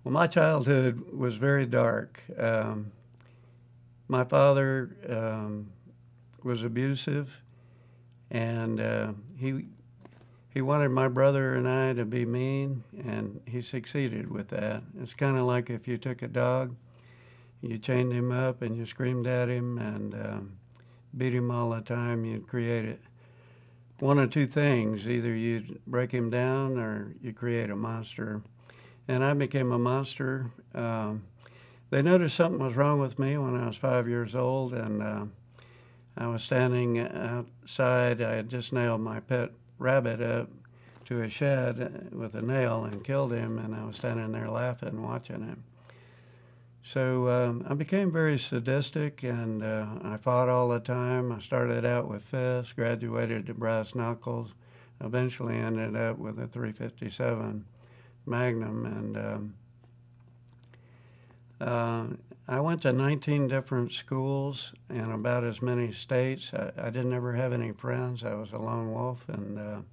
Well, my childhood was very dark. My father was abusive, and he wanted my brother and I to be mean, and he succeeded with that. It's kind of like if you took a dog, you chained him up and you screamed at him and beat him all the time, you'd create it. One of two things: either you'd break him down or you create a monster. And I became a monster. They noticed something was wrong with me when I was 5 years old, and I was standing outside. I had just nailed my pet rabbit up to a shed with a nail and killed him, and I was standing there laughing, watching him. So I became very sadistic, and I fought all the time. I started out with fists, graduated to brass knuckles, eventually ended up with a 357 Magnum, and I went to 19 different schools in about as many states. I didn't ever have any friends. I was a lone wolf, and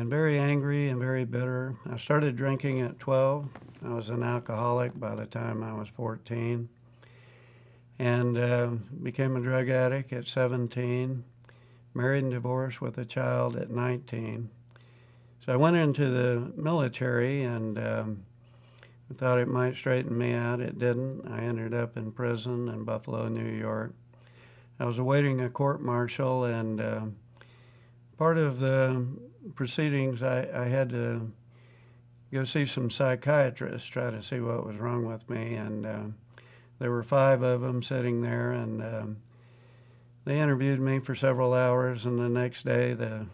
very angry and very bitter. I started drinking at 12. I was an alcoholic by the time I was 14, and became a drug addict at 17, married and divorced with a child at 19. So I went into the military and thought it might straighten me out. It didn't. I ended up in prison in Buffalo, New York. I was awaiting a court-martial, and part of the proceedings, I had to go see some psychiatrists, try to see what was wrong with me, and there were 5 of them sitting there, and they interviewed me for several hours, and the next day the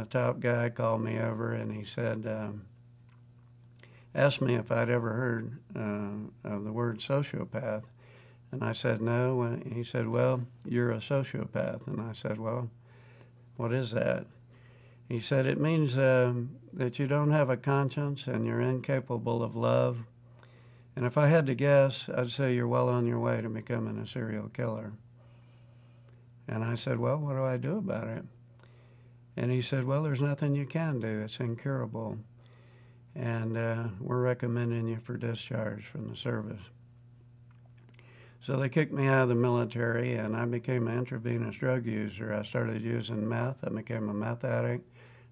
top guy called me over, and he said, asked me if I'd ever heard of the word sociopath. And I said, no. And he said, well, you're a sociopath. And I said, well, what is that? He said, it means that you don't have a conscience and you're incapable of love. And if I had to guess, I'd say you're well on your way to becoming a serial killer. And I said, well, what do I do about it? And he said, well, there's nothing you can do. It's incurable. And we're recommending you for discharge from the service. So they kicked me out of the military, and I became an intravenous drug user. I started using meth. I became a meth addict,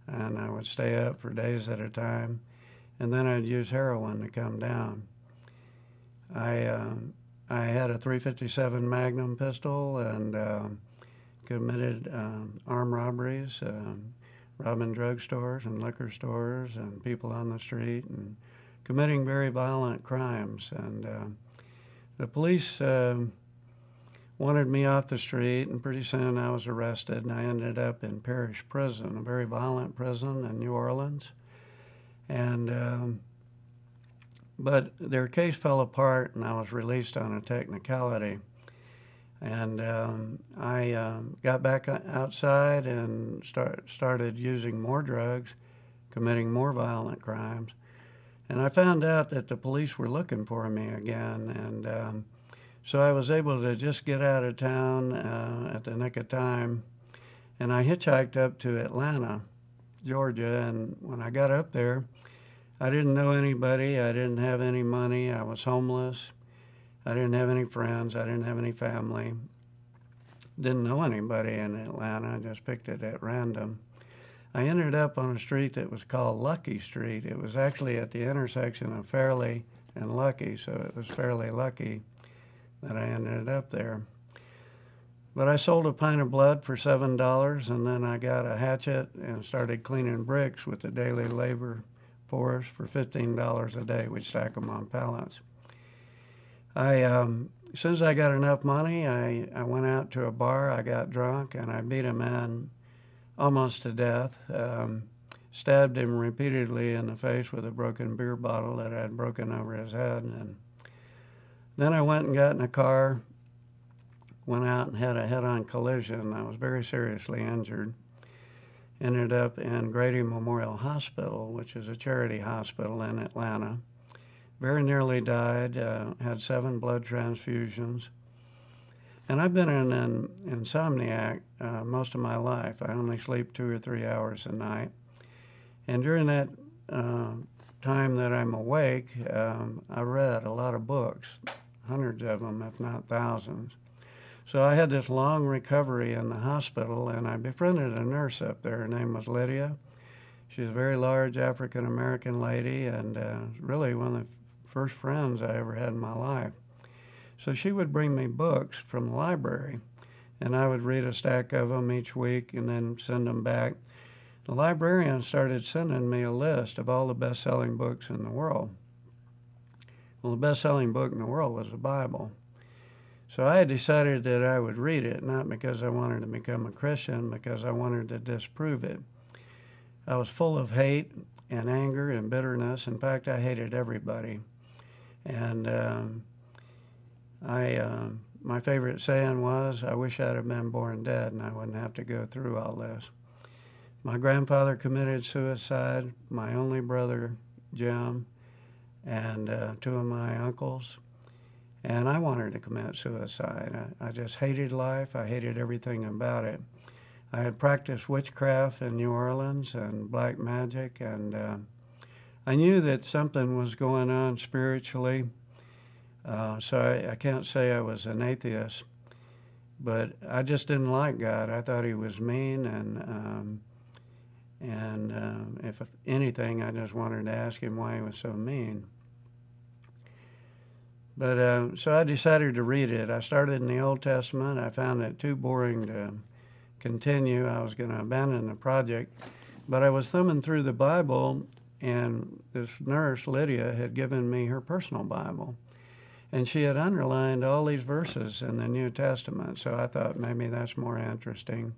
and I would stay up for days at a time. And then I'd use heroin to come down. I had a 357 Magnum pistol and committed armed robberies, robbing drugstores and liquor stores and people on the street, and committing very violent crimes. And the police wanted me off the street, and pretty soon I was arrested, and I ended up in Parish Prison, a very violent prison in New Orleans. And but their case fell apart, and I was released on a technicality. And I got back outside and started using more drugs, committing more violent crimes. And I found out that the police were looking for me again. And so I was able to just get out of town at the nick of time. And I hitchhiked up to Atlanta, Georgia. And when I got up there, I didn't know anybody. I didn't have any money. I was homeless. I didn't have any friends. I didn't have any family. Didn't know anybody in Atlanta. I just picked it at random. I ended up on a street that was called Lucky Street. It was actually at the intersection of Fairleigh and Lucky, so it was fairly lucky that I ended up there. But I sold a pint of blood for $7, and then I got a hatchet and started cleaning bricks with the daily labor force for $15 a day. We'd stack them on pallets. As soon as I got enough money, I went out to a bar. I got drunk, and I beat a man almost to death. Stabbed him repeatedly in the face with a broken beer bottle that I had broken over his head. And then I went and got in a car, went out and had a head-on collision. I was very seriously injured. Ended up in Grady Memorial Hospital, which is a charity hospital in Atlanta. Very nearly died, had 7 blood transfusions. And I've been an insomniac most of my life. I only sleep 2 or 3 hours a night. And during that time that I'm awake, I read a lot of books, hundreds of them, if not thousands. So I had this long recovery in the hospital, and I befriended a nurse up there. Her name was Lydia. She's a very large African-American lady, and really one of the first friends I ever had in my life. So she would bring me books from the library, and I would read a stack of them each week and then send them back. The librarian started sending me a list of all the best-selling books in the world. Well, the best-selling book in the world was the Bible. So I had decided that I would read it, not because I wanted to become a Christian, because I wanted to disprove it. I was full of hate and anger and bitterness. In fact, I hated everybody. And my favorite saying was, I wish I'd have been born dead and I wouldn't have to go through all this. My grandfather committed suicide, my only brother, Jim, and two of my uncles. And I wanted to commit suicide. I just hated life. I hated everything about it. I had practiced witchcraft in New Orleans and black magic, and I knew that something was going on spiritually. So I can't say I was an atheist, but I just didn't like God. I thought he was mean, and if anything, I just wanted to ask him why he was so mean. But so I decided to read it. I started in the Old Testament. I found it too boring to continue. I was going to abandon the project. But I was thumbing through the Bible, and this nurse, Lydia, had given me her personal Bible. And she had underlined all these verses in the New Testament. So I thought maybe that's more interesting.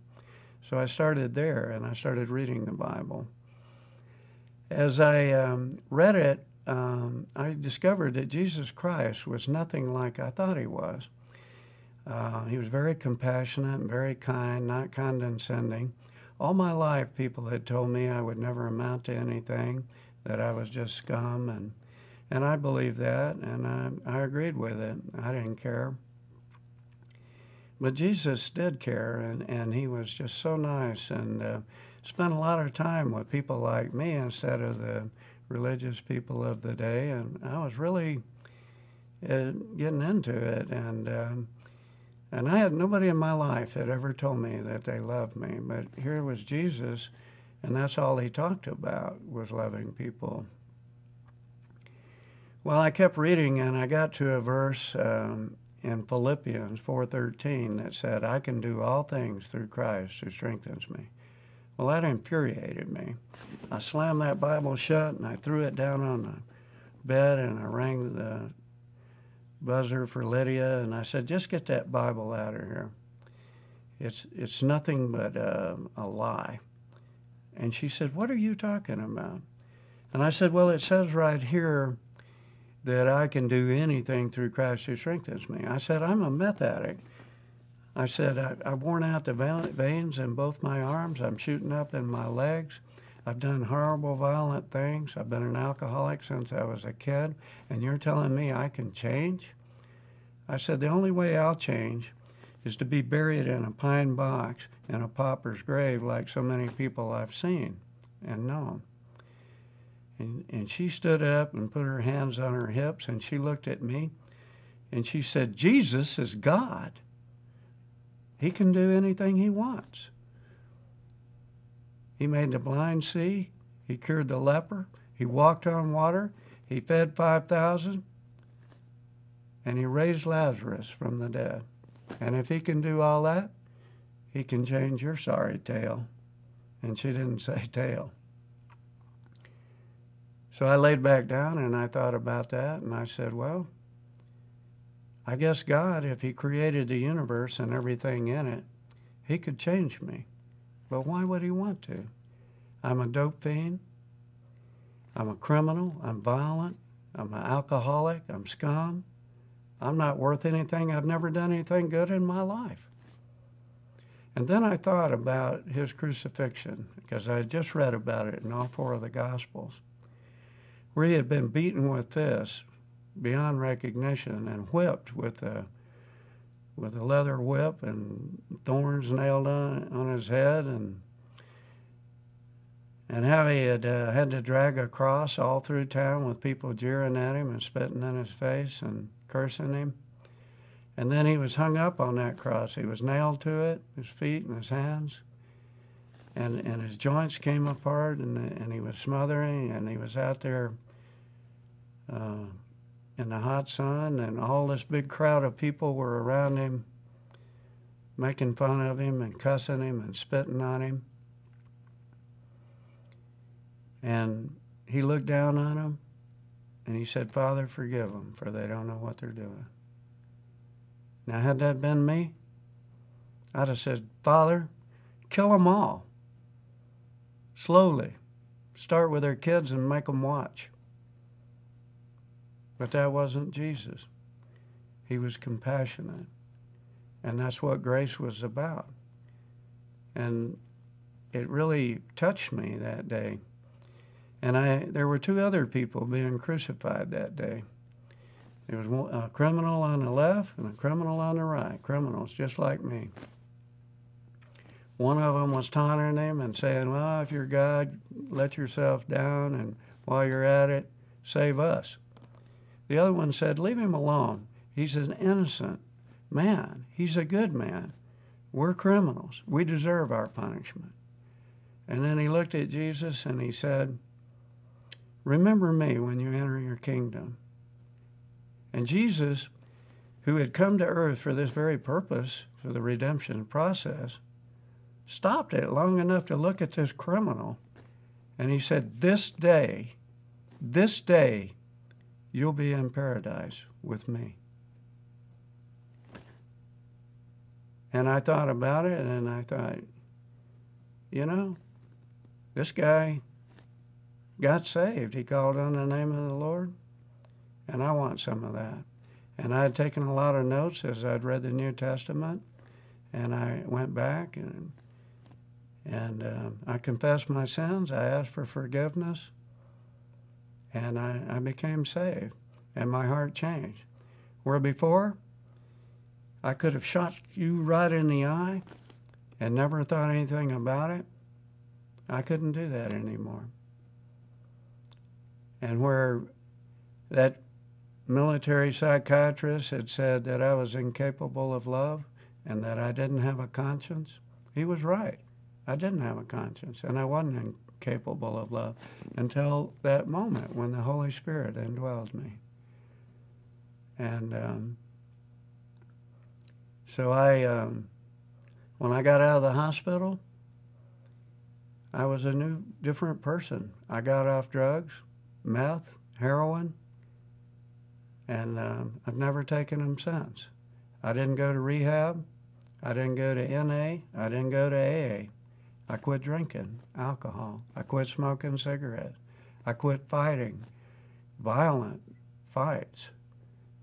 So I started there, and I started reading the Bible. As I read it, I discovered that Jesus Christ was nothing like I thought he was. He was very compassionate and very kind, not condescending. All my life, people had told me I would never amount to anything, that I was just scum, and I believed that, and I agreed with it. I didn't care. But Jesus did care, and he was just so nice, and spent a lot of time with people like me instead of the religious people of the day, and I was really getting into it, and I had nobody in my life had ever told me that they loved me, but here was Jesus, and that's all he talked about, was loving people. Well, I kept reading, and I got to a verse in Philippians 4:13 that said, I can do all things through Christ who strengthens me. Well, that infuriated me. I slammed that Bible shut, and I threw it down on the bed, and I rang the buzzer for Lydia, and I said, just get that Bible out of here. It's nothing but a lie. And she said, what are you talking about? And I said, well, it says right here that I can do anything through Christ who strengthens me. I said, I'm a meth addict. I said, I've worn out the veins in both my arms. I'm shooting up in my legs. I've done horrible, violent things. I've been an alcoholic since I was a kid, and you're telling me I can change? I said, the only way I'll change is to be buried in a pine box in a pauper's grave like so many people I've seen and known. And she stood up and put her hands on her hips, and she looked at me, and she said, Jesus is God. He can do anything he wants. He made the blind see. He cured the leper. He walked on water. He fed 5,000. And he raised Lazarus from the dead. And if he can do all that, he can change your sorry tale. And she didn't say tale. So I laid back down and I thought about that, and I said, well, I guess God, if he created the universe and everything in it, he could change me. But why would he want to? I'm a dope fiend. I'm a criminal. I'm violent. I'm an alcoholic. I'm scum. I'm not worth anything. I've never done anything good in my life. And then I thought about his crucifixion, because I had just read about it in all 4 of the Gospels, where he had been beaten with fists beyond recognition and whipped with a leather whip and thorns nailed on his head, and how he had to drag a cross all through town with people jeering at him and spitting in his face and cursing him. And then he was hung up on that cross. He was nailed to it, his feet and his hands. And his joints came apart, and he was smothering, and he was out there in the hot sun, and all this big crowd of people were around him, making fun of him and cussing him and spitting on him. And he looked down on them, and he said, "Father, forgive them, for they don't know what they're doing." Now, had that been me, I'd have said, "Father, kill them all. Slowly. Start with their kids and make them watch." But that wasn't Jesus. He was compassionate. And that's what grace was about. And it really touched me that day. And there were two other people being crucified that day. There was a criminal on the left and a criminal on the right, criminals just like me. One of them was taunting him and saying, "Well, if you're God, let yourself down, and while you're at it, save us." The other one said, "Leave him alone. He's an innocent man. He's a good man. We're criminals. We deserve our punishment." And then he looked at Jesus and he said, "Remember me when you enter your kingdom." And Jesus, who had come to earth for this very purpose, for the redemption process, stopped it long enough to look at this criminal. And he said, this day, you'll be in paradise with me." And I thought about it, and I thought, this guy got saved. He called on the name of the Lord, and I want some of that. And I had taken a lot of notes as I'd read the New Testament, and I went back and I confessed my sins. I asked for forgiveness, and I became saved, and my heart changed. Where before, I could have shot you right in the eye and never thought anything about it. I couldn't do that anymore. And where that military psychiatrist had said that I was incapable of love and that I didn't have a conscience, he was right. I didn't have a conscience, and I wasn't incapable of love until that moment when the Holy Spirit indwells me. And so when I got out of the hospital, I was a different person. I got off drugs, meth, heroin, and I've never taken them since. I didn't go to rehab. I didn't go to NA. I didn't go to AA. I quit drinking alcohol. I quit smoking cigarettes. I quit fighting violent fights,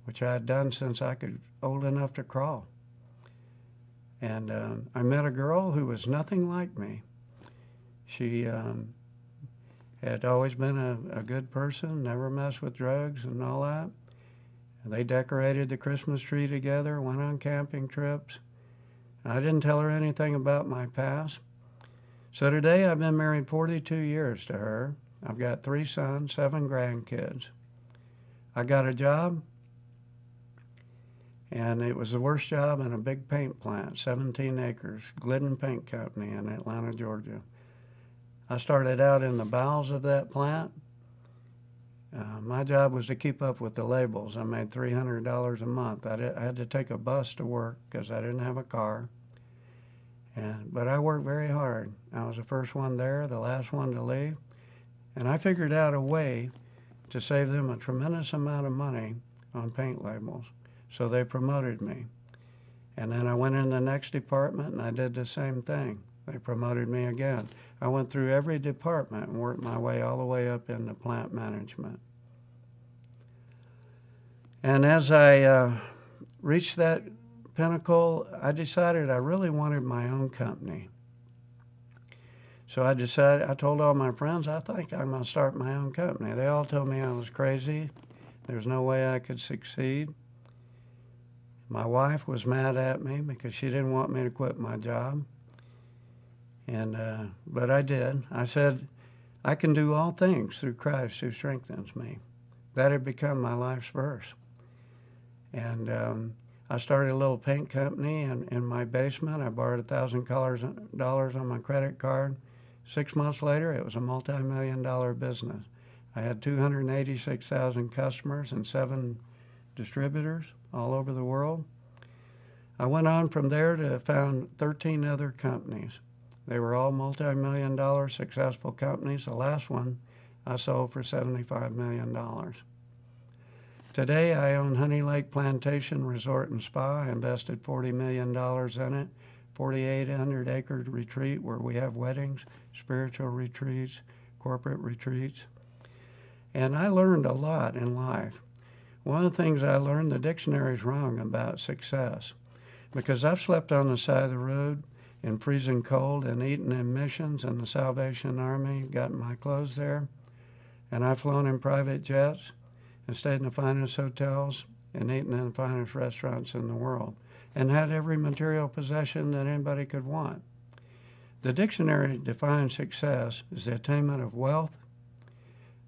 which I had done since I could old enough to crawl. And I met a girl who was nothing like me. She had always been a good person, never messed with drugs and all that. And they decorated the Christmas tree together, went on camping trips. I didn't tell her anything about my past. So today I've been married 42 years to her. I've got 3 sons, 7 grandkids. I got a job, and it was the worst job in a big paint plant, 17 acres, Glidden Paint Company in Atlanta, Georgia. I started out in the bowels of that plant. My job was to keep up with the labels. I made $300 a month. I had to take a bus to work because I didn't have a car. But I worked very hard. I was the first one there, the last one to leave. And I figured out a way to save them a tremendous amount of money on paint labels. So they promoted me. And then I went in the next department and I did the same thing. They promoted me again. I went through every department and worked my way all the way up into plant management. And as I reached that pinnacle, I decided I really wanted my own company. So I told all my friends, I think I'm going to start my own company. They all told me I was crazy. There's no way I could succeed. My wife was mad at me because she didn't want me to quit my job. But I did. I said, I can do all things through Christ who strengthens me. That had become my life's verse. And I started a little paint company in my basement. I borrowed $1,000 on my credit card. 6 months later, it was a multi-million-dollar business. I had 286,000 customers and 7 distributors all over the world. I went on from there to found 13 other companies. They were all multi-million-dollar successful companies. The last one I sold for $75 million. Today, I own Honey Lake Plantation Resort and Spa. I invested $40 million in it, 4,800-acre retreat where we have weddings, spiritual retreats, corporate retreats. And I learned a lot in life. One of the things I learned, the dictionary's wrong about success, because I've slept on the side of the road in freezing cold and eaten in missions in the Salvation Army, gotten my clothes there, and I've flown in private jets and stayed in the finest hotels and eaten in the finest restaurants in the world, and had every material possession that anybody could want. The dictionary defines success as the attainment of wealth,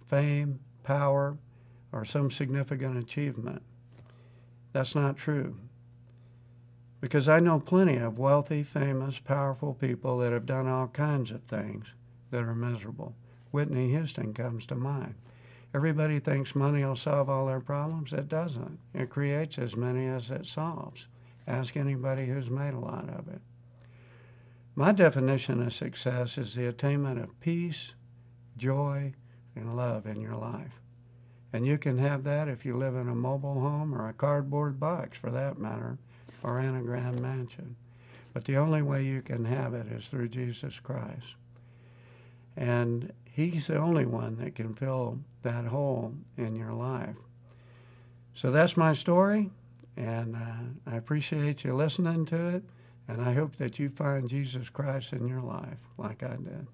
fame, power, or some significant achievement. That's not true. Because I know plenty of wealthy, famous, powerful people that have done all kinds of things that are miserable. Whitney Houston comes to mind. Everybody thinks money will solve all their problems. It doesn't. It creates as many as it solves. Ask anybody who's made a lot of it. My definition of success is the attainment of peace, joy, and love in your life. And you can have that if you live in a mobile home or a cardboard box, for that matter, or in a grand mansion. But the only way you can have it is through Jesus Christ. And he's the only one that can fill that hole in your life. So that's my story, and I appreciate you listening to it, and I hope that you find Jesus Christ in your life like I did.